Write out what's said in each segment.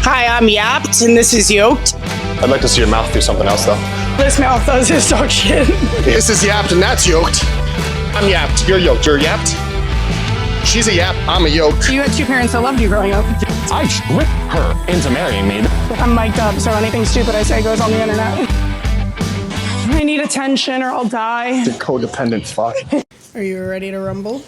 Hi, I'm Yapped, and this is Yoked. I'd like to see your mouth do something else, though. This mouth does his dog shit. This is Yapped, and that's Yoked. I'm Yapped. You're Yoked. You're Yapped. She's a Yap. I'm a Yoked. You had two parents that loved you growing up. I tricked her into marrying me. I'm mic'd up, so anything stupid I say goes on the internet. I need attention or I'll die. The codependent fuck. Are you ready to rumble?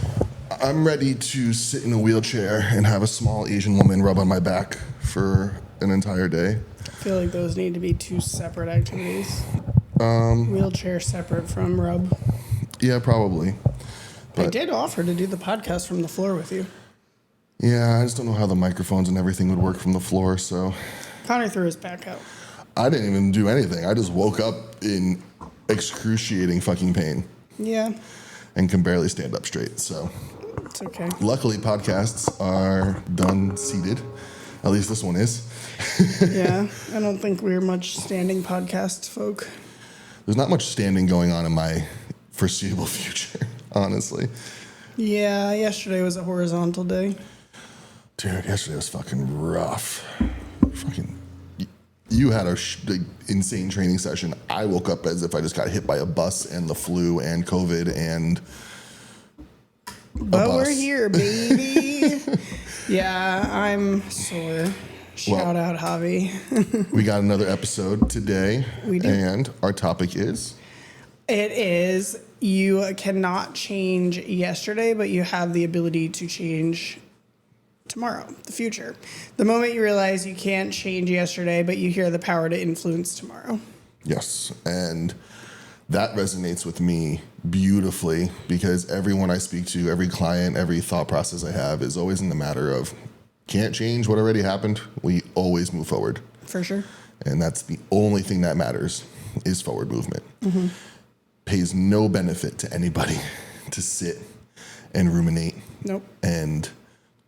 I'm ready to sit in a wheelchair and have a small Asian woman rub on my back for an entire day. I feel like those need to be two separate activities. Wheelchair separate from rub. Yeah, probably. I did offer to do the podcast from the floor with you. Yeah, I just don't know how the microphones and everything would work from the floor, so. Connor threw his back out. I didn't even do anything. I just woke up in excruciating fucking pain. Yeah. And can barely stand up straight, so. It's okay. Luckily, podcasts are done seated. At least this one is. Yeah, I don't think we're much standing podcast folk. There's not much standing going on in my foreseeable future, honestly. Yeah, yesterday was a horizontal day. Dude, yesterday was fucking rough. Fucking, you had a insane training session. I woke up as if I just got hit by a bus and the flu and COVID and but we're here, baby. Yeah, I'm sore. Shout out, Javi. We got another episode today. We do. And our topic is? It is, you cannot change yesterday, but you have the ability to change tomorrow, the future. The moment you realize you can't change yesterday, but you hear the power to influence tomorrow. Yes, and that resonates with me beautifully because everyone I speak to, every client, every thought process I have is always in the matter of can't change what already happened. We always move forward. For sure. And that's the only thing that matters is forward movement. Mm-hmm. Pays no benefit to anybody to sit and ruminate and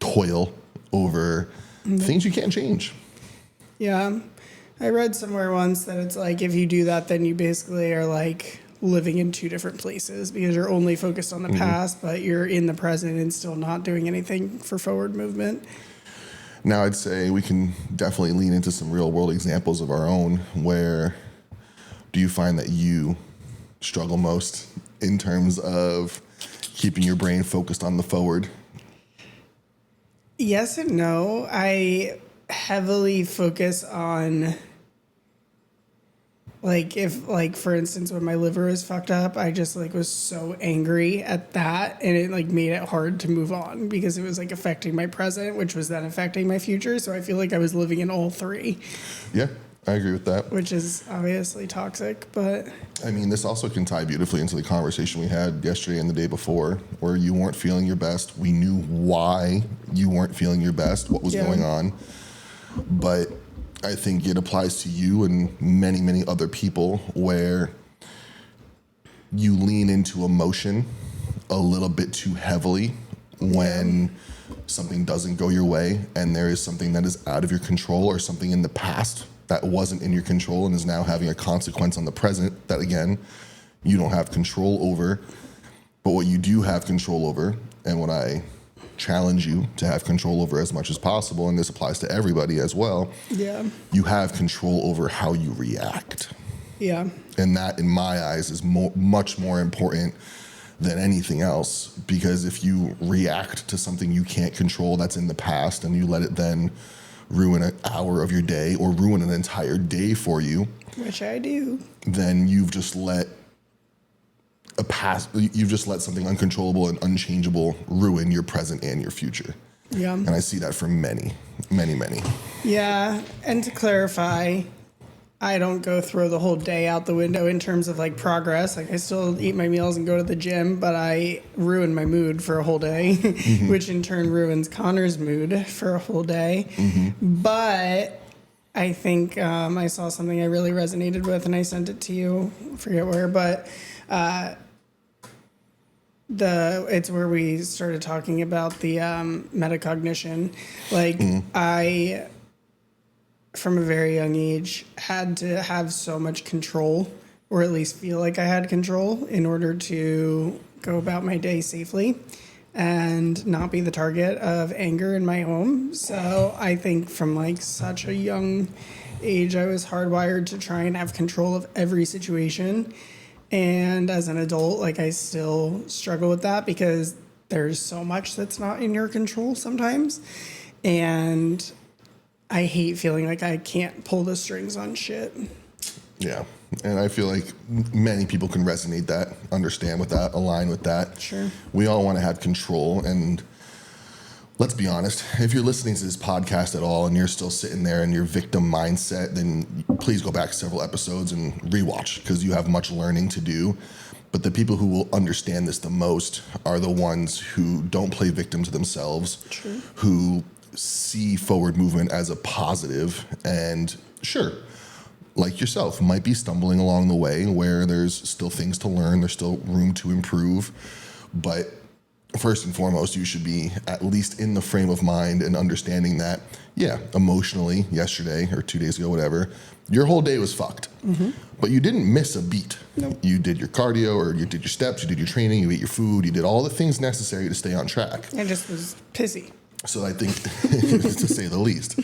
toil over things you can't change. Yeah. I read somewhere once that it's like if you do that, then you basically are like living in two different places because you're only focused on the past, but you're in the present and still not doing anything for forward movement. Now, I'd say we can definitely lean into some real world examples of our own. Where do you find that you struggle most in terms of keeping your brain focused on the forward? Yes and no. I heavily focus on, like, if, like, for instance, when my liver is fucked up, I just, like, was so angry at that, and it, like, made it hard to move on because it was, like, affecting my present, which was then affecting my future, so I feel like I was living in all three. Yeah, I agree with that. Which is obviously toxic, but... I mean, this also can tie beautifully into the conversation we had yesterday and the day before, where you weren't feeling your best. We knew why you weren't feeling your best, what was going on, but I think it applies to you and many, many other people where you lean into emotion a little bit too heavily when something doesn't go your way and there is something that is out of your control or something in the past that wasn't in your control and is now having a consequence on the present that, again, you don't have control over. But what you do have control over, and what I challenge you to have control over as much as possible, and this applies to everybody as well, you have control over how you react. Yeah. And that, in my eyes, is much more important than anything else, because if you react to something you can't control that's in the past and you let it then ruin an hour of your day or ruin an entire day for you, which I do, then you've just let something uncontrollable and unchangeable ruin your present and your future. Yeah. And I see that for many, many, many. Yeah. And to clarify, I don't go throw the whole day out the window in terms of like progress. Like I still eat my meals and go to the gym, but I ruin my mood for a whole day, which in turn ruins Connor's mood for a whole day. But I think I saw something I really resonated with and I sent it to you. I forget where, but it's where we started talking about the metacognition. Like I, from a very young age, had to have so much control, or at least feel like I had control in order to go about my day safely. and not be the target of anger in my home. So I think from like such a young age, I was hardwired to try and have control of every situation. And as an adult, like I still struggle with that because there's so much that's not in your control sometimes. And I hate feeling like I can't pull the strings on shit. Yeah. And I feel like many people can resonate that, understand with that, align with that. Sure. We all want to have control. And let's be honest, if you're listening to this podcast at all and you're still sitting there in your victim mindset, then please go back several episodes and rewatch because you have much learning to do. But the people who will understand this the most are the ones who don't play victim to themselves, True. who see forward movement as a positive, and sure, like yourself, might be stumbling along the way where there's still things to learn, there's still room to improve, but first and foremost, you should be at least in the frame of mind and understanding that, yeah, emotionally, yesterday or 2 days ago, whatever, your whole day was fucked, but you didn't miss a beat. Nope. You did your cardio, or you did your steps, you did your training, you ate your food, you did all the things necessary to stay on track. I just was pissy. So I think, to say the least,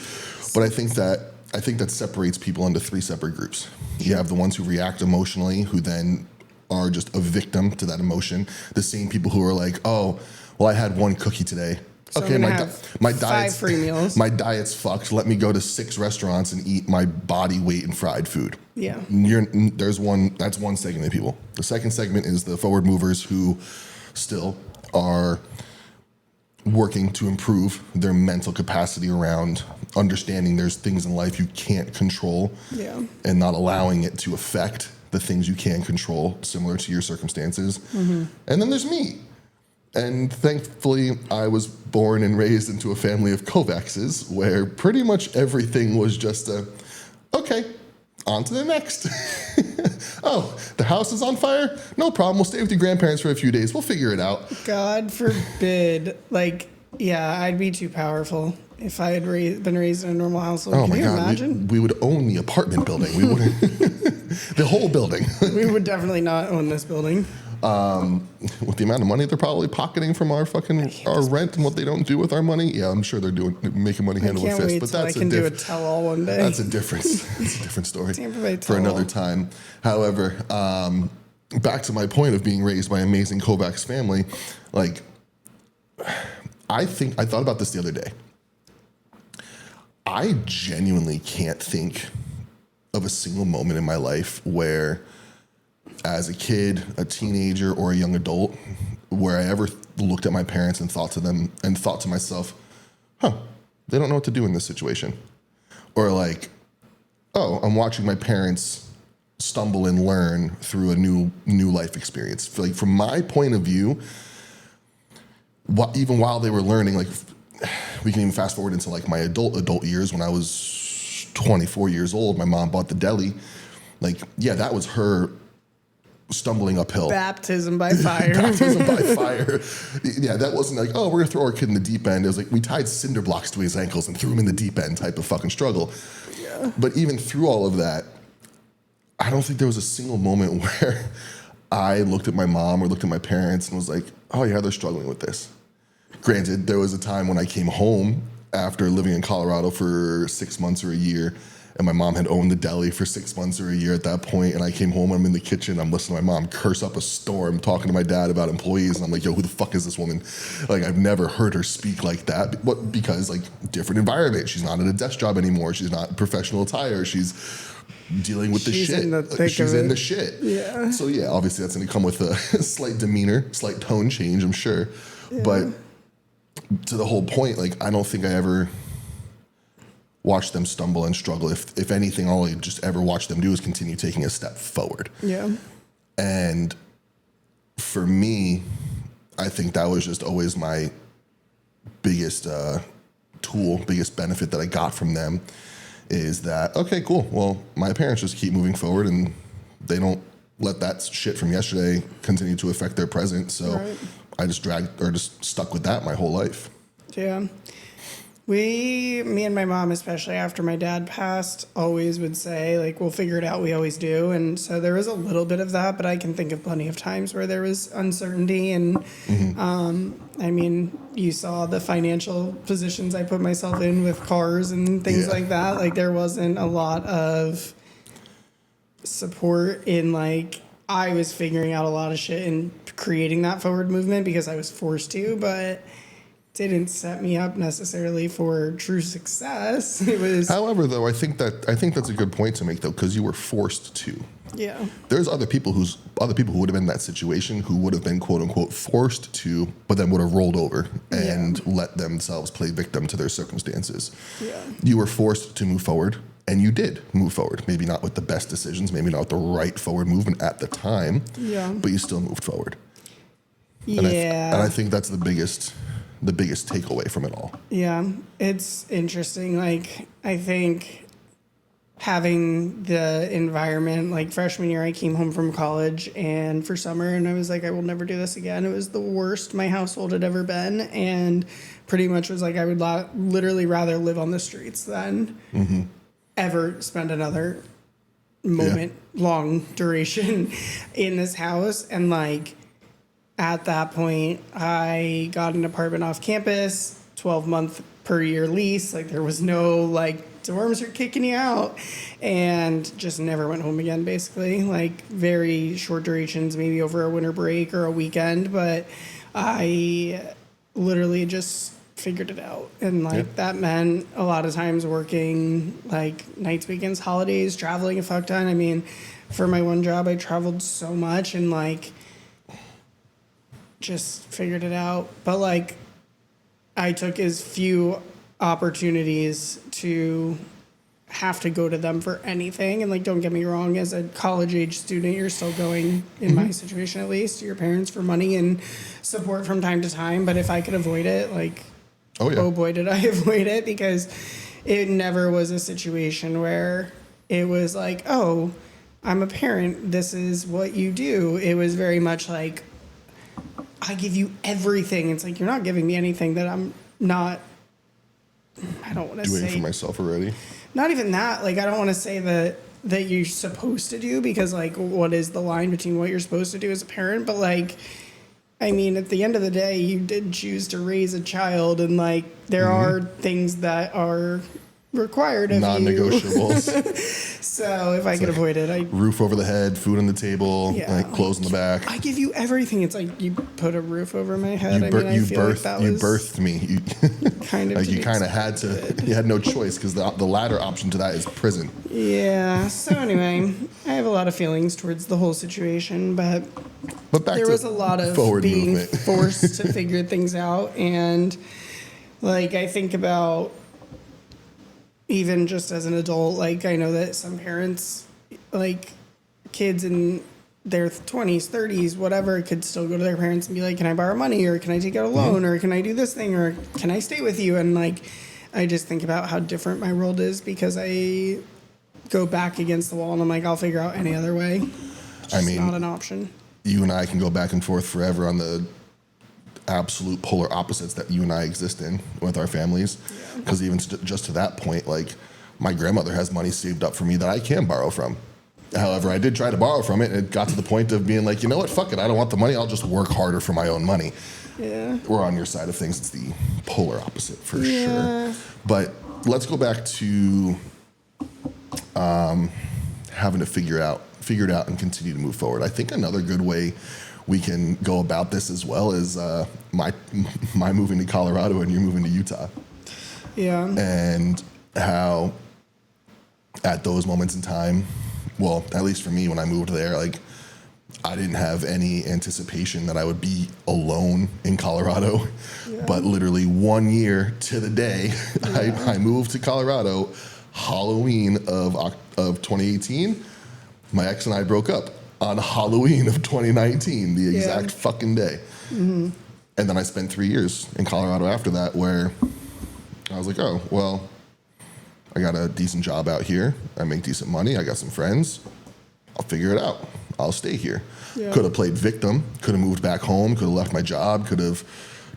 but I think that separates people into three separate groups. You have the ones who react emotionally, who then are just a victim to that emotion. The same people who are like, oh, well, I had one cookie today. So Okay, I'm gonna my have diet's 5 free meals. My diet's fucked. Let me go to 6 restaurants and eat my body weight in fried food. Yeah. That's one segment of people. The second segment is the forward movers who still are working to improve their mental capacity around understanding there's things in life you can't control, Yeah. and not allowing it to affect the things you can control, similar to your circumstances. And then there's me. And thankfully, I was born and raised into a family of Kovaxes where pretty much everything was just okay, on to the next. Oh, the house is on fire? No problem. We'll stay with your grandparents for a few days. We'll figure it out. God forbid. Like, yeah, I'd be too powerful if I had been raised in a normal household. Oh Can my you God. imagine? We would own the apartment building. We wouldn't. The whole building. We would definitely not own this building. With the amount of money they're probably pocketing from our rent and what they don't do with our money, yeah, I'm sure they're making money hand over Can't fist. wait But till I that's can do a tell-all one day. That's a different story Tampa Bay for another tell-all. time. However, back to my point of being raised by an amazing Kovacs family, like I thought about this the other day. I genuinely can't think of a single moment in my life where, as a kid, a teenager, or a young adult, where I ever looked at my parents and thought to myself, they don't know what to do in this situation. Or like, oh, I'm watching my parents stumble and learn through a new life experience. Like, from my point of view, even while they were learning, like, we can even fast forward into like my adult years. When I was 24 years old, my mom bought the deli. Like, yeah, that was her stumbling uphill. Baptism by fire. Baptism by fire. Yeah, that wasn't like, oh, we're gonna throw our kid in the deep end. It was like we tied cinder blocks to his ankles and threw him in the deep end type of fucking struggle. Yeah. But even through all of that, I don't think there was a single moment where I looked at my mom or looked at my parents and was like, oh yeah, they're struggling with this. Granted, there was a time when I came home after living in Colorado for 6 months or a year, and my mom had owned the deli for 6 months or a year at that point, and I came home, I'm in the kitchen, I'm listening to my mom curse up a storm, talking to my dad about employees, and I'm like, yo, who the fuck is this woman? Like, I've never heard her speak like that, but because, like, different environment. She's not at a desk job anymore. She's not in professional attire. She's dealing with the She's shit. in the thick She's of in it. the shit. Yeah. So, yeah, obviously that's going to come with a slight demeanor, slight tone change, I'm sure. Yeah. But to the whole point, like, I don't think I ever watched them stumble and struggle. If anything, all I just ever watched them do is continue taking a step forward. Yeah. And for me, I think that was just always my biggest tool, biggest benefit that I got from them is that, okay, cool. Well, my parents just keep moving forward and they don't let that shit from yesterday continue to affect their present. So Right. I just just stuck with that my whole life. Yeah. Me and my mom, especially after my dad passed, always would say, like, we'll figure it out. We always do. And so there was a little bit of that, but I can think of plenty of times where there was uncertainty. And I mean, you saw the financial positions I put myself in with cars and things like that. Like, there wasn't a lot of support in, like, I was figuring out a lot of shit and creating that forward movement because I was forced to, but didn't set me up necessarily for true success. It was. However, though, I think that's a good point to make, though, because you were forced to. Yeah. There's other people who would have been in that situation who would have been quote unquote forced to, but then would have rolled over and let themselves play victim to their circumstances. Yeah. You were forced to move forward, and you did move forward. Maybe not with the best decisions, maybe not with the right forward movement at the time. Yeah. But you still moved forward. Yeah. And I think that's the biggest takeaway from it all. Yeah, it's interesting. Like, I think having the environment, like freshman year, I came home from college and for summer, and I was like, I will never do this again. It was the worst my household had ever been, and pretty much was like, I would literally rather live on the streets than ever spend another moment, long duration in this house. And like, at that point, I got an apartment off campus, 12-month per year lease. Like, there was no, like, dorms are kicking you out. And just never went home again, basically. Like, very short durations, maybe over a winter break or a weekend. But I literally just figured it out. And, like, that meant a lot of times working, like, nights, weekends, holidays, traveling a fuck ton. I mean, for my one job, I traveled so much and, like, just figured it out. But like, I took as few opportunities to have to go to them for anything. And like, don't get me wrong, as a college age student, you're still going, in my situation at least, to your parents for money and support from time to time. But if I could avoid it, like, oh boy, did I avoid it, because it never was a situation where it was like, oh, I'm a parent, this is what you do. It was very much like, I give you everything. It's like, you're not giving me anything that I'm not, I don't want to say. Doing for myself already? Not even that. Like, I don't want to say that you're supposed to do, because, like, what is the line between what you're supposed to do as a parent? But, like, I mean, at the end of the day, you did choose to raise a child, and, like, there are things that are required of non-negotiables. So if I could avoid it, roof over the head, food on the table, like clothes in the back. I give you everything. It's like, you put a roof over my head. You birthed me. You kind of like, you kind of had to. You had no choice, because the latter option to that is prison. Yeah. So anyway, I have a lot of feelings towards the whole situation, but back there to was a lot of being forced to figure things out, and like, I think about, even just as an adult, like, I know that some parents, like, kids in their 20s, 30s, whatever, could still go to their parents and be like, can I borrow money, or can I take out a loan, or can I do this thing, or can I stay with you? And like, I just think about how different my world is, because I go back against the wall and I'm like, I'll figure out any other way. It's just not an option. You and I can go back and forth forever on the absolute polar opposites that you and I exist in with our families. Because even just to that point, like, my grandmother has money saved up for me that I can borrow from. However, I did try to borrow from it, and it got to the point of being like, you know what, fuck it, I don't want the money, I'll just work harder for my own money. Yeah. We're on your side of things. It's the polar opposite for sure. But let's go back to having to figure it out and continue to move forward. I think another good way we can go about this as well is my moving to Colorado and you're moving to Utah. Yeah. And how at those moments in time, well, at least for me, when I moved there, like, I didn't have any anticipation that I would be alone in Colorado. Yeah. But literally 1 year to the day, I moved to Colorado, Halloween of 2018. My ex and I broke up on Halloween of 2019, the exact fucking day. Mm-hmm. And then I spent 3 years in Colorado after that, where I was like, oh, well, I got a decent job out here. I make decent money. I got some friends. I'll figure it out. I'll stay here. Yeah. Could have played victim. Could have moved back home. Could have left my job. Could have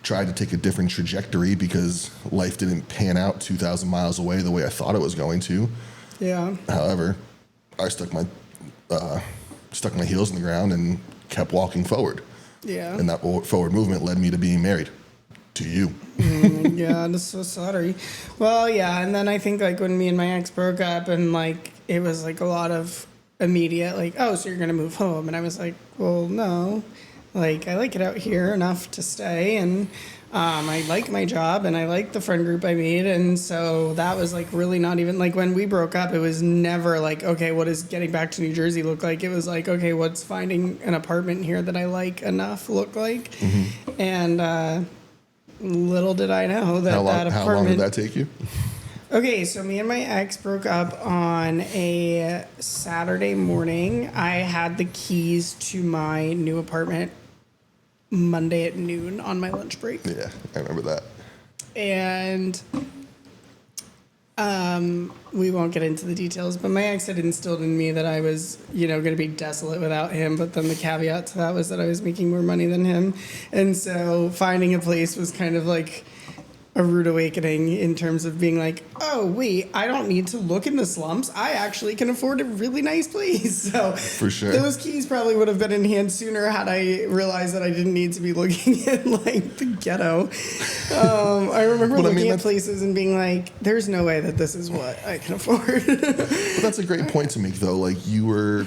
tried to take a different trajectory because life didn't pan out 2,000 miles away the way I thought it was going to. Yeah. However, I stuck my heels in the ground and kept walking forward. Yeah. And that forward movement led me to being married to you. Yeah, I'm so sorry. Well, yeah, and then I think like when me and my ex broke up, and like it was like a lot of immediate like, oh, so you're gonna move home, and I was like, well, no, like I like it out here enough to stay, and I like my job, and I like the friend group I made, and so that was like really not even like when we broke up, it was never like, okay, what does getting back to New Jersey look like? It was like, okay, what's finding an apartment here that I like enough look like, and little did I know that that apartment. How long did that take you? Okay, so me and my ex broke up on a Saturday morning. I had the keys to my new apartment Monday at noon on my lunch break. Yeah, I remember that. And we won't get into the details, but my ex had instilled in me that I was, going to be desolate without him. But then the caveat to that was that I was making more money than him. And so finding a place was kind of like a rude awakening in terms of being like, oh, wait, I don't need to look in the slumps. I actually can afford a really nice place. So for sure, those keys probably would have been in hand sooner had I realized that I didn't need to be looking in like the ghetto. I remember looking at places and being like, there's no way that this is what I can afford. But that's a great point to make, though. Like, you were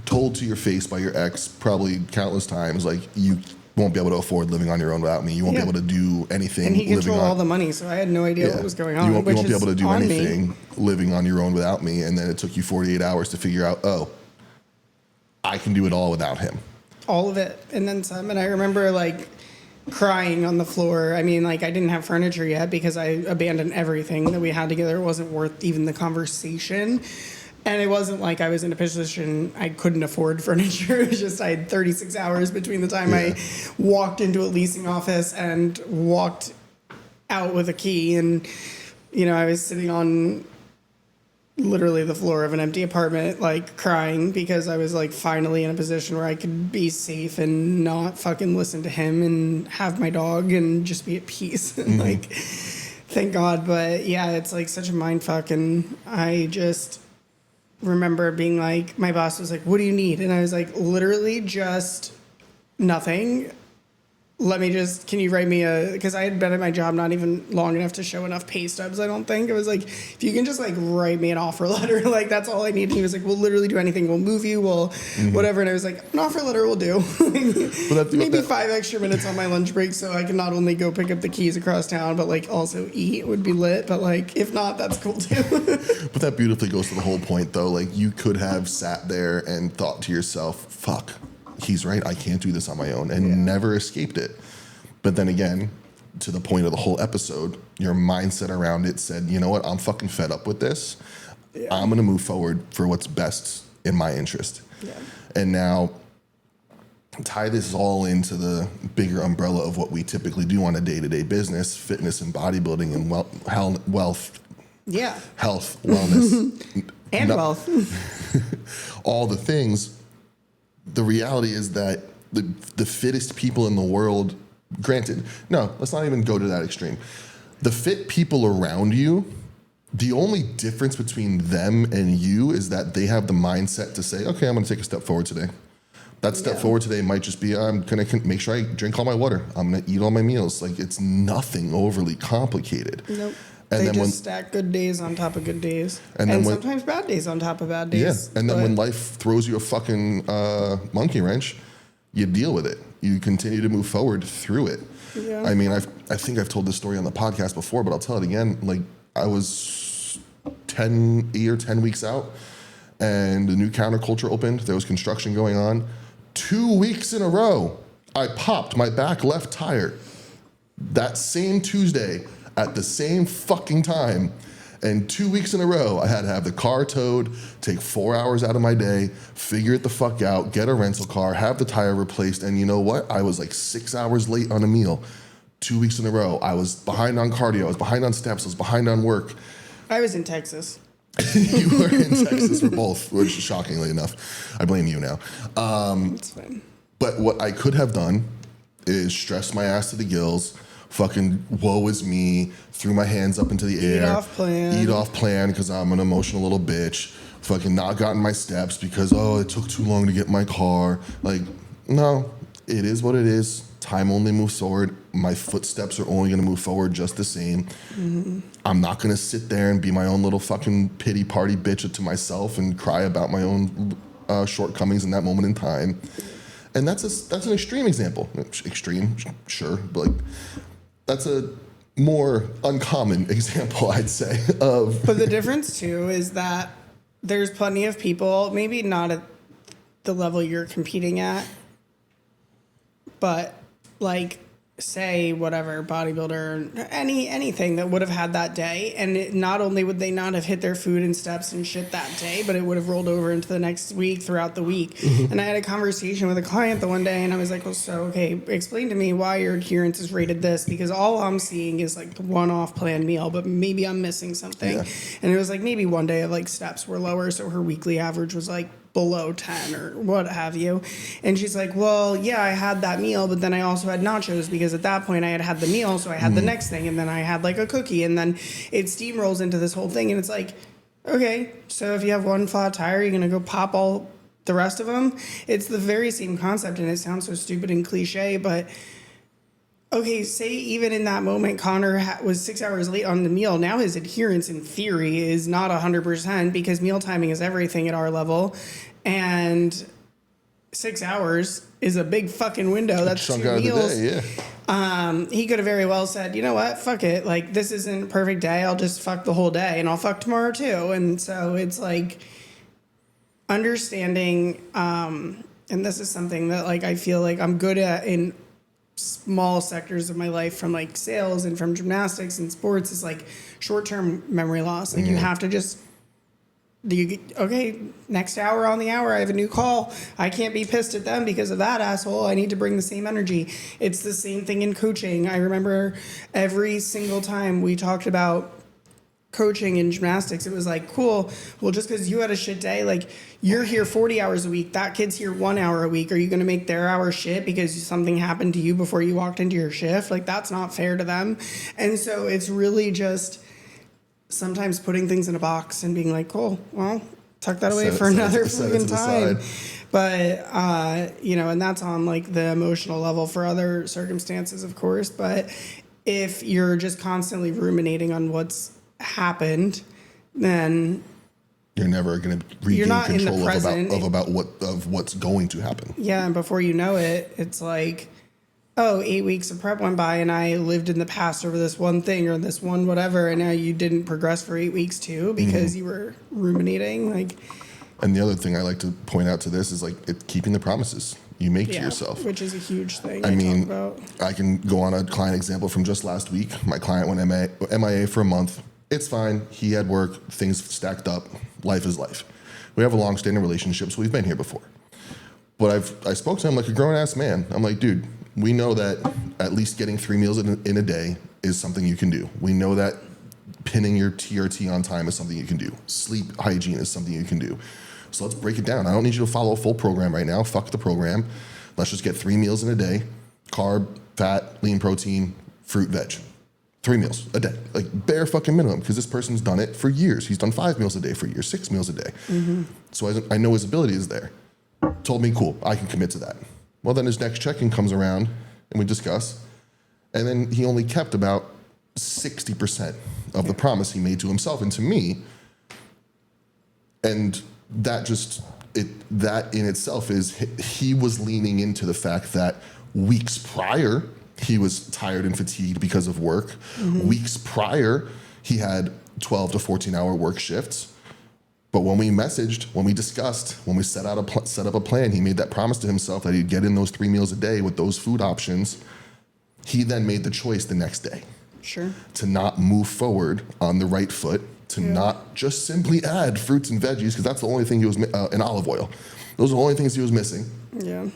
told to your face by your ex probably countless times, like, you won't be able to afford living on your own without me. You won't be able to do anything. And he controlled all the money, so I had no idea what was going on. You won't be able to do anything living on your own without me. And then it took you 48 hours to figure out, oh, I can do it all without him. All of it. And then some. And I remember like crying on the floor. I mean, like I didn't have furniture yet because I abandoned everything that we had together. It wasn't worth even the conversation. And it wasn't like I was in a position I couldn't afford furniture. It was just I had 36 hours between the time I walked into a leasing office and walked out with a key. And, I was sitting on literally the floor of an empty apartment, like crying because I was like finally in a position where I could be safe and not fucking listen to him and have my dog and just be at peace. And like, thank God. But yeah, it's like such a mind fuck. And I just remember being like, my boss was like, what do you need? And I was like, literally just nothing. Can you write me because I had been at my job not even long enough to show enough pay stubs, I don't think. It was like, if you can just like write me an offer letter, like that's all I need. And he was like, we'll literally do anything. We'll move you, we'll whatever. And I was like, an offer letter will do. Maybe 5 extra minutes on my lunch break so I can not only go pick up the keys across town, but like also eat would be lit. But like, if not, that's cool too. But that beautifully goes to the whole point though. Like you could have sat there and thought to yourself, fuck, he's right, I can't do this on my own, and never escaped it. But then again, to the point of the whole episode, your mindset around it said, you know what, I'm fucking fed up with this. Yeah. I'm going to move forward for what's best in my interest. Yeah. And now tie this all into the bigger umbrella of what we typically do on a day-to-day business, fitness and bodybuilding and wealth. Yeah. Health, wellness. And wealth. All the things. The reality is that the fittest people in the world, granted, no, let's not even go to that extreme. The fit people around you, the only difference between them and you is that they have the mindset to say, okay, I'm going to take a step forward today. That step forward today might just be, I'm going to make sure I drink all my water. I'm going to eat all my meals. Like, it's nothing overly complicated. Nope. And they just stack good days on top of good days. And sometimes bad days on top of bad days. Yeah. And then when life throws you a fucking monkey wrench, you deal with it. You continue to move forward through it. Yeah. I mean, I think I've told this story on the podcast before, but I'll tell it again. Like, I was 10 weeks out, and the new counterculture opened. There was construction going on. 2 weeks in a row, I popped my back left tire. That same Tuesday, at the same fucking time. And 2 weeks in a row, I had to have the car towed, take 4 hours out of my day, figure it the fuck out, get a rental car, have the tire replaced. And you know what? I was like 6 hours late on a meal. 2 weeks in a row. I was behind on cardio. I was behind on steps. I was behind on work. I was in Texas. You were in Texas for both, which shockingly enough, I blame you now. It's fine. But what I could have done is stress my ass to the gills, fucking woe is me, threw my hands up into the air, eat off plan because I'm an emotional little bitch, fucking not gotten my steps because, it took too long to get my car. Like, no, it is what it is. Time only moves forward. My footsteps are only going to move forward just the same. Mm-hmm. I'm not going to sit there and be my own little fucking pity party bitch to myself and cry about my own shortcomings in that moment in time. And that's an extreme example. Extreme, sure, but like that's a more uncommon example, I'd say. But the difference too is that there's plenty of people, maybe not at the level you're competing at, but like say whatever bodybuilder, anything that would have had that day, and not only would they not have hit their food and steps and shit that day, but it would have rolled over into the next week throughout the week. Mm-hmm. And I had a conversation with a client the one day, and I was like, well, so okay, explain to me why your adherence is rated this, because all I'm seeing is like the one-off planned meal, but maybe I'm missing something. Yeah. And it was like maybe one day of like steps were lower, so her weekly average was like below 10 or what have you. And she's like, well, yeah, I had that meal, but then I also had nachos because at that point I had the meal, so I had the next thing, and then I had like a cookie, and then it steamrolls into this whole thing. And it's like, okay, so if you have one flat tire, you're going to go pop all the rest of them? It's the very same concept, and it sounds so stupid and cliche, but okay, say even in that moment, Connor was 6 hours late on the meal. Now his adherence in theory is not 100% because meal timing is everything at our level. And 6 hours is a big fucking window. That's two meals. Day, yeah. He could have very well said, you know what, fuck it. Like, this isn't a perfect day. I'll just fuck the whole day, and I'll fuck tomorrow too. And so it's like understanding, and this is something that like I feel like I'm good at in small sectors of my life, from like sales and from gymnastics and sports, is like short-term memory loss. Like you have to just, okay, next hour on the hour, I have a new call. I can't be pissed at them because of that asshole. I need to bring the same energy. It's the same thing in coaching. I remember every single time we talked about coaching in gymnastics, it was like, cool, well, just because you had a shit day, like you're here 40 hours a week, that kid's here 1 hour a week, are you going to make their hour shit because something happened to you before you walked into your shift? Like, that's not fair to them. And so it's really just sometimes putting things in a box and being like, cool, well, tuck that away for another fucking time. But and that's on like the emotional level for other circumstances, of course. But if you're just constantly ruminating on what's happened, then you're never going to regain control of what's going to happen. Yeah, and before you know it, it's like, 8 weeks of prep went by and I lived in the past over this one thing or this one whatever, and now you didn't progress for 8 weeks too because you were ruminating. Like, and the other thing I like to point out to this is like keeping the promises you make to yourself, which is a huge thing. I mean, talk about. I can go on a client example from just last week. My client went MIA for a month. It's fine. He had work. Things stacked up. Life is life. We have a long-standing relationship, so we've been here before. But I spoke to him like a grown-ass man. I'm like, dude, we know that at least getting 3 meals in a day is something you can do. We know that pinning your TRT on time is something you can do. Sleep hygiene is something you can do. So let's break it down. I don't need you to follow a full program right now. Fuck the program. Let's just get 3 meals in a day. Carb, fat, lean protein, fruit, veg. 3 meals a day, like bare fucking minimum, because this person's done it for years. He's done 5 meals a day for years, 6 meals a day. Mm-hmm. So I know his ability is there. Told me, cool, I can commit to that. Well, then his next check-in comes around and we discuss, and then he only kept about 60% of the promise he made to himself and to me. And that in itself is he was leaning into the fact that weeks prior, he was tired and fatigued because of work. Mm-hmm. Weeks prior, he had 12 to 14-hour work shifts. But when we messaged, when we discussed, when we set up a plan, he made that promise to himself that he'd get in those 3 meals a day with those food options. He then made the choice the next day. Sure. To not move forward on the right foot, to not just simply add fruits and veggies, because that's the only thing he was, and olive oil. Those are the only things he was missing. Yeah.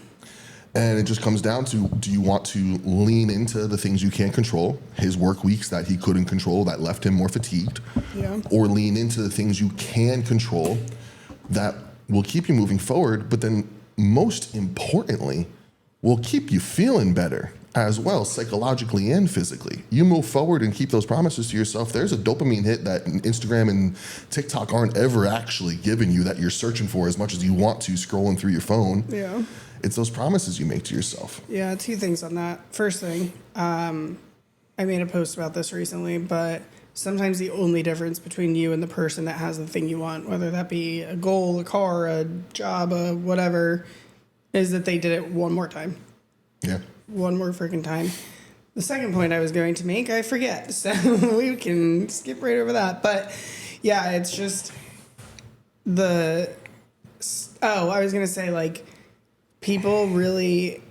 And it just comes down to, do you want to lean into the things you can't control, his work weeks that he couldn't control that left him more fatigued, or lean into the things you can control that will keep you moving forward, but then most importantly, will keep you feeling better as well, psychologically and physically. You move forward and keep those promises to yourself. There's a dopamine hit that Instagram and TikTok aren't ever actually giving you that you're searching for as much as you want to scrolling through your phone. Yeah. It's those promises you make to yourself. Yeah, two things on that. First thing, I made a post about this recently, but sometimes the only difference between you and the person that has the thing you want, whether that be a goal, a car, a job, a whatever, is that they did it one more time. Yeah. One more freaking time. The second point I was going to make, I forget. So we can skip right over that. But yeah, it's just I was going to say, like, people really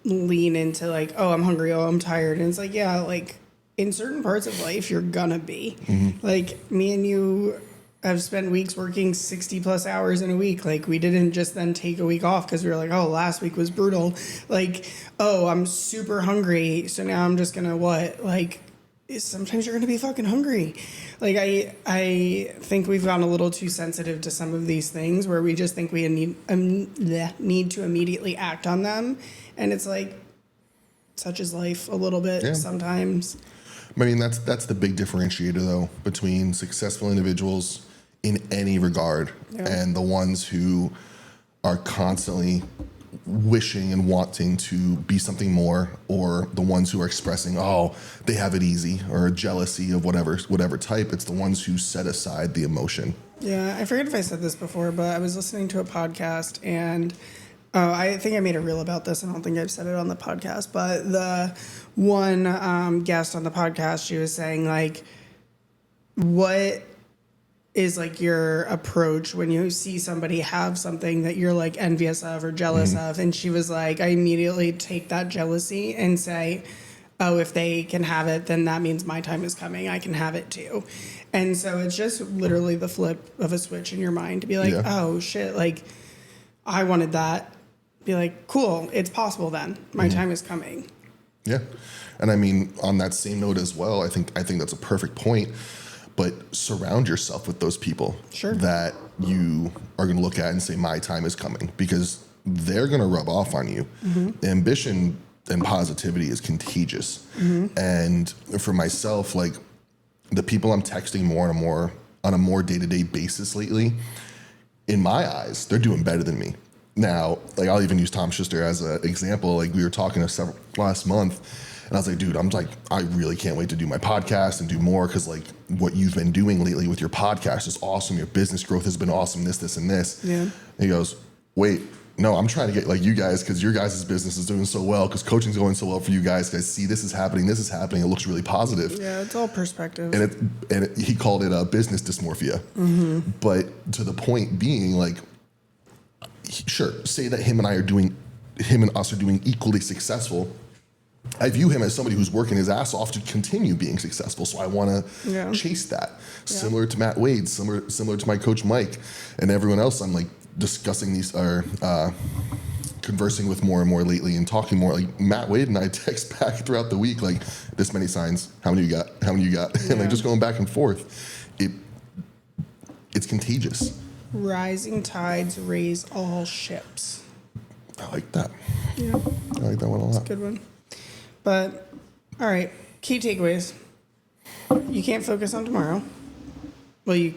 lean into, like, oh, I'm hungry, oh, I'm tired. And it's like, yeah, like, in certain parts of life, you're gonna be. Mm-hmm. Like, me and you have spent weeks working 60 plus hours in a week. Like, we didn't just then take a week off because we were like, oh, last week was brutal. Like, oh, I'm super hungry, so now I'm just gonna what? Like, sometimes you're gonna be fucking hungry. Like, I think we've gotten a little too sensitive to some of these things where we just think we need to immediately act on them. And it's like, such is life a little bit sometimes. I mean, that's the big differentiator, though, between successful individuals in any regard and the ones who are constantly wishing and wanting to be something more, or the ones who are expressing, oh, they have it easy, or jealousy of whatever type. It's the ones who set aside the emotion. Yeah, I forget if I said this before, but I was listening to a podcast, and I think I made a reel about this. I don't think I've said it on the podcast, but the one guest on the podcast, she was saying, like, what is, like, your approach when you see somebody have something that you're, like, envious of or jealous of? And she was like, I immediately take that jealousy and say, oh, if they can have it, then that means my time is coming. I can have it too. And so it's just literally the flip of a switch in your mind to be like, oh, shit, like, I wanted that. Be like, cool, it's possible then. My time is coming. Yeah. And I mean, on that same note as well, I think that's a perfect point. But surround yourself with those people that you are going to look at and say, my time is coming, because they're going to rub off on you. Mm-hmm. Ambition and positivity is contagious. Mm-hmm. And for myself, like, the people I'm texting more and more on a more day-to-day basis lately, in my eyes, they're doing better than me. Now, like, I'll even use Tom Schuster as an example. Like, we were talking last month, and I was like, dude, I really can't wait to do my podcast and do more, because, like, what you've been doing lately with your podcast is awesome. Your business growth has been awesome, this, and this. Yeah. And he goes, wait, no, I'm trying to get like you guys, because your guys' business is doing so well, because coaching's going so well for you guys. Guys, see, this is happening. It looks really positive. Yeah, it's all perspective. And he called it business dysmorphia. Mm-hmm. But to the point being, like, sure, say that him and us are doing equally successful. I view him as somebody who's working his ass off to continue being successful. So I want to chase that. Yeah. Similar to Matt Wade, similar to my coach Mike, and everyone else I'm, like, discussing these, or conversing with more and more lately, and talking more. Like, Matt Wade and I text back throughout the week, like, this many signs, how many you got? Yeah. And, like, just going back and forth. It's contagious. Rising tides raise all ships. I like that. Yeah. I like that one a lot. It's a good one. But, all right, key takeaways. You can't focus on tomorrow. Well, you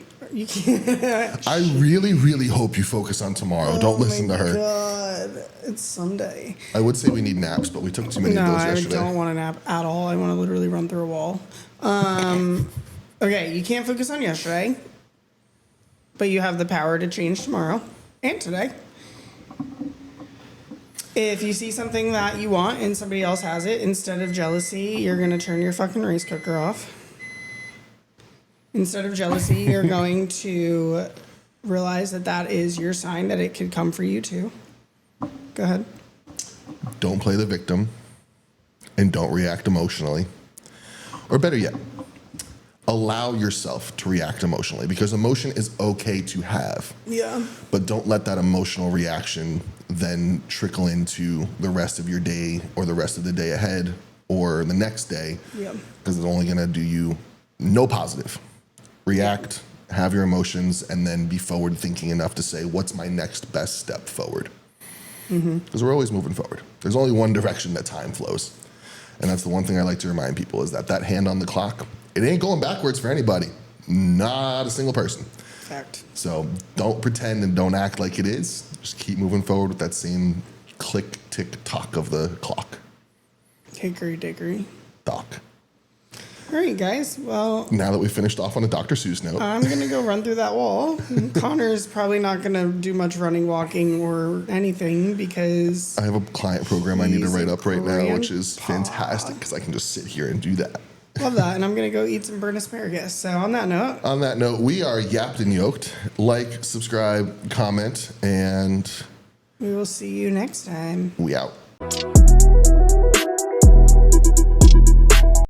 can't. I really, really hope you focus on tomorrow. Don't listen to her. Oh, my God. It's Sunday. I would say we need naps, but we took too many of those yesterday. No, I don't want a nap at all. I want to literally run through a wall. Okay, you can't focus on yesterday, but you have the power to change tomorrow and today. If you see something that you want and somebody else has it, instead of jealousy, you're going to turn your fucking rice cooker off. Instead of jealousy, you're going to realize that is your sign that it could come for you too. Go ahead. Don't play the victim, and don't react emotionally. Or better yet, allow yourself to react emotionally, because emotion is okay to have. Yeah. But don't let that emotional reaction then trickle into the rest of your day, or the rest of the day ahead, or the next day. Yeah. Because it's only going to do you no positive. React, have your emotions, and then be forward thinking enough to say, what's my next best step forward? Because we're always moving forward. There's only one direction that time flows. And that's the one thing I like to remind people is that hand on the clock, it ain't going backwards for anybody. Not a single person. Fact. So don't pretend and don't act like it is. Just keep moving forward with that same click, tick, tock of the clock. Hickory dickory. Doc. All right, guys. Well, Now that we finished off on a Dr. Seuss note, I'm going to go run through that wall. Connor's probably not going to do much running, walking, or anything because I have a client program I need to he's write a up right now, which is grandpa. fantastic because I can just sit here and do that. love that. And I'm going to go eat some burnt asparagus. So on that note, On that note, we are Yapped and Yoked. Like, subscribe, comment, and we will see you next time. we out.